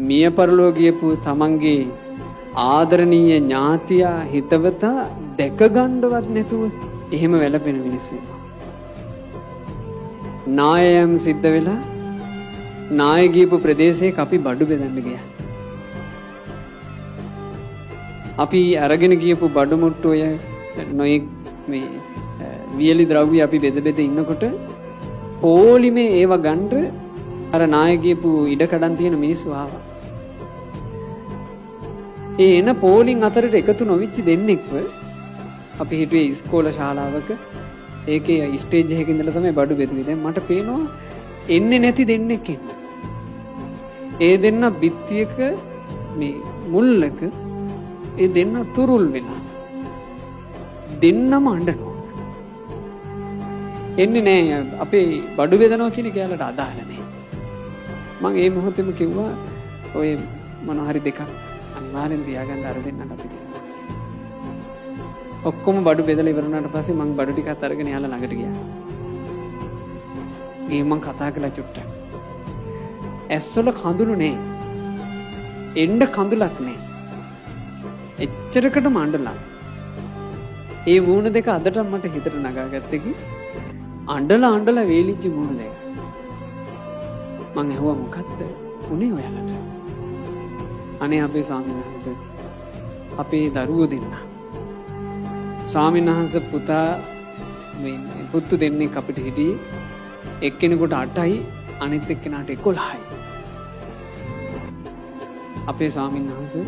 මිය පරලෝ ගියපු තමන්ගේ ආදරණීය ඥාතියා හිතවතා දැක ගන්නවත් නැතුව එහෙම වැළපෙන මිනිස්සු. නායයම් සිද්ධ වෙලා නාය ගියපු ප්‍රදේශයක අපි බඩු බෙදන්න ගියා. අපි අරගෙන ගියපු බඩු මුට්ටු ඔය නොයෙක් මේ වියලි ද්‍රව්‍ය අපි බෙද බෙද ඉන්නකොට පොලිමේ ඒව ගන්න අර නාය ගියපු ඉඩ කඩන් තියෙන මිනිස්සු ආවා. ඒ එන පෝලිං අතරට එකතු නොවිච්ච දෙන්නෙක්ව අපි හිටියේ ඉස්කෝල ශාලාවක ඒකේ ස්ටේජ් එකක ඉඳලා තමයි බඩු බෙදුවේ. දැන් මට පේනවා එන්නේ නැති දෙන්නෙක් ඉන්නවා. ඒ දෙන්න බිත්තියක මේ මුල්ලක ඒ දෙන්න තුරුල් වෙලා දෙන්නම අඬනවා. එන්නේ නෑ අපේ බඩු බෙදනවා කියන කැලට අදාළ නෑ. මම ඒ මොහොතේම කිව්වා ඔය මොන හරි දෙකක් අනිවාර්යෙන් තියාගන්න අර දෙන්නට අපි දෙන්නවා. ඔක්කොම බඩු බෙදලා ඉවර වුණාට පස්සේ මම බඩු ටිකත් අරගෙන යාලා ළඟට ගියා. ගිහින් මම කතා කළා චුට්ටක්. ඇස්වල කඳුළු නෑ. එන්න කඳුලක් නෑ. එච්චරකටම අඬලා. ඒ වුණ දෙක අදට මට හිතට නගාගත්තේ කි අඬලා වේලිච්ච වුණ දෙක. මං ඇහුවා මොකක්ද උනේ ඔයාලට? අනේ අපේ ස්වාමීන් වහන්සේ අපේ දරුවෝ දෙන්න. ස්වාමීන් වහන්සේ පුතා මේ පුතු දෙන්නෙක් අපිට හිටියේ. එක්කෙනෙකුට 8යි අනිත් එක්කෙනාට 11යි. අපේ ස්වාමීන් වහන්සේ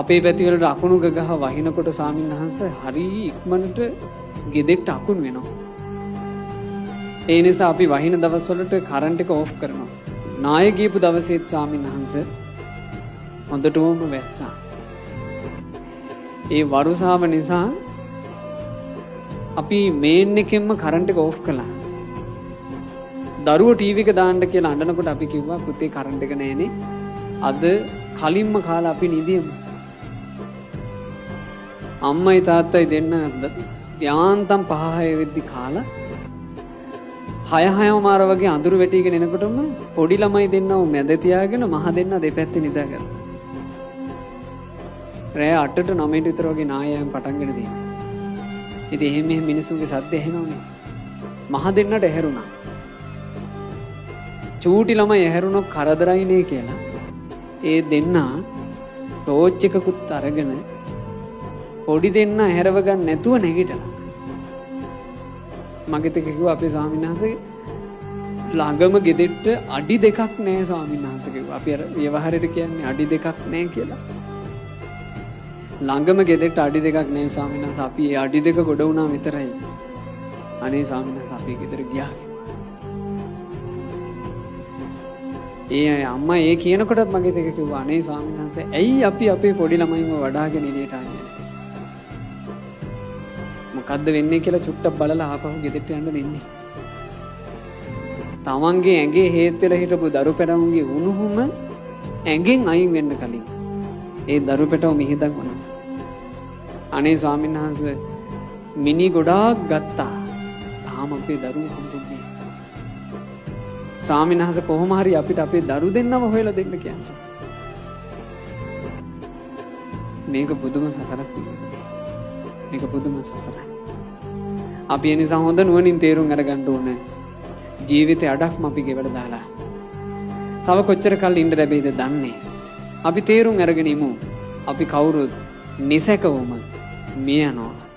අපේ පැතිවලට අකුණු ගහ වහිනකොට ස්වාමීන් වහන්සේ හරි ඉක්මනට ගෙදෙට්ට අකුණු වෙනවා. ඒ නිසා අපි වහින දවස්වලට කරන්ට් එක ඕෆ් කරනවා. නාය ගියපු දවසේත් ස්වාමීන් වහන්සේ හොඳටම වැස්සා. ඒ වරුසාව නිසා අපි මේන් එකෙන්ම කරන්ට් එක ඕෆ් කළා. දරුවෝ ටීවී එක දාන්න කියලා අඬනකොට අපි කිව්වා පුතේ කරන්ට් එක නැහැනේ. අද කලින්ම කාලා අපි නිදියමු. අම්මයි තාත්තයි දෙන්න යාන්තම් 5-6 වෙද්දි කාලා 6 මාර වගේ අඳුරු වැටිගෙන එනකොටම පොඩි ළමයි දෙන්නව මැද තියාගෙන මහ දෙන්න දෙපැත්තේ නිදාගත්තා. රෑ 8ට 9ට විතර වගේ නායයන් පටන්ගෙන තියෙනවා. ඉතින් එහෙම මිනිස්සුන්ගේ සද්ද ඇහෙනවනේ. මහ දෙන්නට ඇහැරුණා. චූටි ළමයි ඇහැරුණොත් කරදරයිනේ කියලා ඒ දෙන්නා ටෝච් එකකුත් අරගෙන පොඩි දෙන්න ඇහැරව ගන්න නැතුව නැගිටලා. මගෙත් කිව්වා අපේ ස්වාමීන් වහන්සේ ළඟම ගෙදෙට්ට අඩි 2ක් නැහැ ස්වාමීන් වහන්සේ කිව්වා. අපි අර ව්‍යවහාරයට කියන්නේ අඩි 2ක් නැහැ කියලා. ළඟම ගෙදෙට්ට අඩි 2ක් නැහැ ස්වාමීන් වහන්සේ. අපි ඒ අඩි 2 ගොඩ වුණා විතරයි. අනේ ස්වාමීන් වහන්සේ අපි ගෙදර ගියා. ඒ අම්මා ඒ කියනකොටත් මගෙත් කිව්වා අනේ ස්වාමීන් වහන්සේ ඇයි අපි අපේ පොඩි ළමයින්ව වඩාගෙන එළියට ආන්නේ? මොකද්ද වෙන්නේ කියලා චුට්ටක් බලලා ආපහු ගෙදරට යන්න වෙන්නේ. තමන්ගේ ඇඟේ හේත් වෙලා හිටපු දරු පැටවුන්ගේ උණුහුම ඇඟෙන් අයින් වෙන්න කලින් ඒ දරු පැටව මිහිදන් වුණා. අනේ ස්වාමීන් වහන්සේ මිනි ගොඩාක් ගත්තා. තාම අපේ දරුවෝ හම්බුනේ. ස්වාමීන් වහන්සේ කොහොම හරි අපිට අපේ දරු දෙන්නම හොයලා දෙන්න කියන්නේ. මේක පුදුම සසරක් විදිහට. මේක පුදුම සසරක්. අපි ඒ නිසා හොඳ නුවණින් තේරුම් අරගන්න ඕනේ. ජීවිතේ අඩක්ම අපි ගෙවලා දාලා. තව කොච්චර කල් ඉන්න ලැබෙයිද දන්නේ. අපි තේරුම් අරගෙන ඉමු. අපි කවුරුත් නිසකවම මිය යනවා.